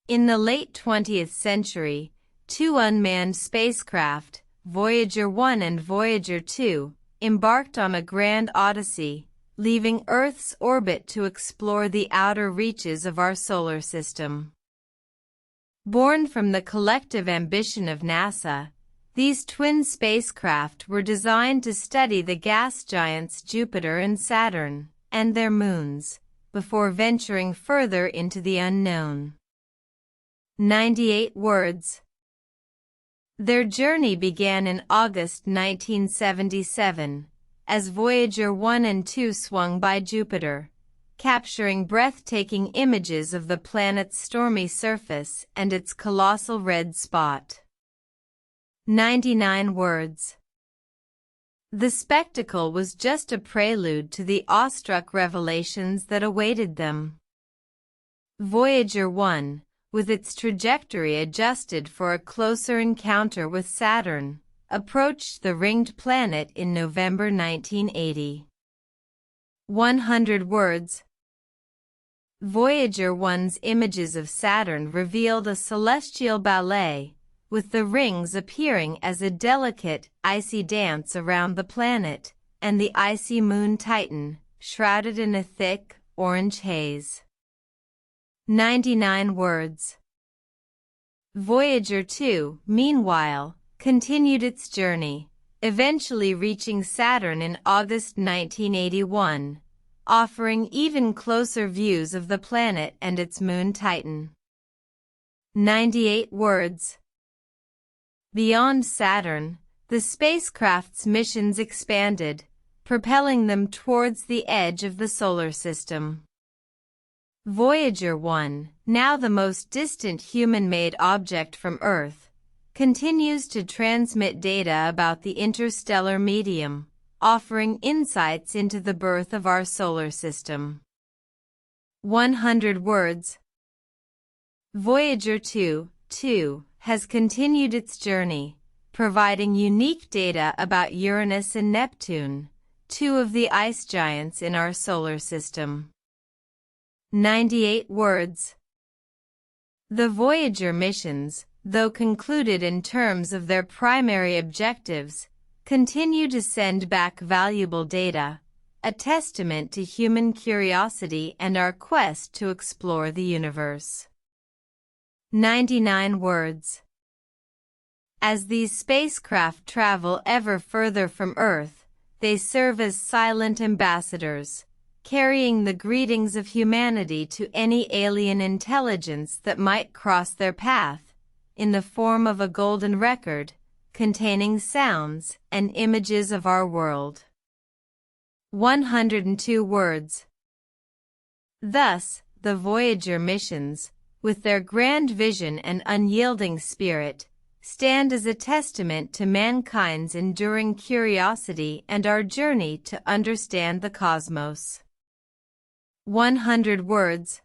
In the late 20th century, two unmanned spacecraft, Voyager 1 and Voyager 2, embarked on a grand odyssey, leaving Earth's orbit to explore the outer reaches of our solar system. Born from the collective ambition of NASA, these twin spacecraft were designed to study the gas giants Jupiter and Saturn, and their moons, before venturing further into the unknown. 98 words. Their journey began in August 1977, as Voyager 1 and 2 swung by Jupiter, capturing breathtaking images of the planet's stormy surface and its colossal red spot. 99 words. The spectacle was just a prelude to the awestruck revelations that awaited them. Voyager 1, with its trajectory adjusted for a closer encounter with Saturn, approached the ringed planet in November 1980. 100 words. Voyager 1's images of Saturn revealed a celestial ballet, with the rings appearing as a delicate, icy dance around the planet, and the icy moon Titan, shrouded in a thick, orange haze. 99 words. Voyager 2, meanwhile, continued its journey, eventually reaching Saturn in August 1981, offering even closer views of the planet and its moon Titan. 98 words. Beyond Saturn, the spacecraft's missions expanded, propelling them towards the edge of the solar system. Voyager 1, now the most distant human-made object from Earth, continues to transmit data about the interstellar medium, offering insights into the birth of our solar system. 100 words. Voyager 2, has continued its journey, providing unique data about Uranus and Neptune, two of the ice giants in our solar system. 98 words. The Voyager missions, though concluded in terms of their primary objectives, continue to send back valuable data, a testament to human curiosity and our quest to explore the universe. 99 words. As these spacecraft travel ever further from Earth, they serve as silent ambassadors, carrying the greetings of humanity to any alien intelligence that might cross their path, in the form of a golden record, containing sounds and images of our world. 102 words. Thus, the Voyager missions, with their grand vision and unyielding spirit, stand as a testament to mankind's enduring curiosity and our journey to understand the cosmos. 100 words.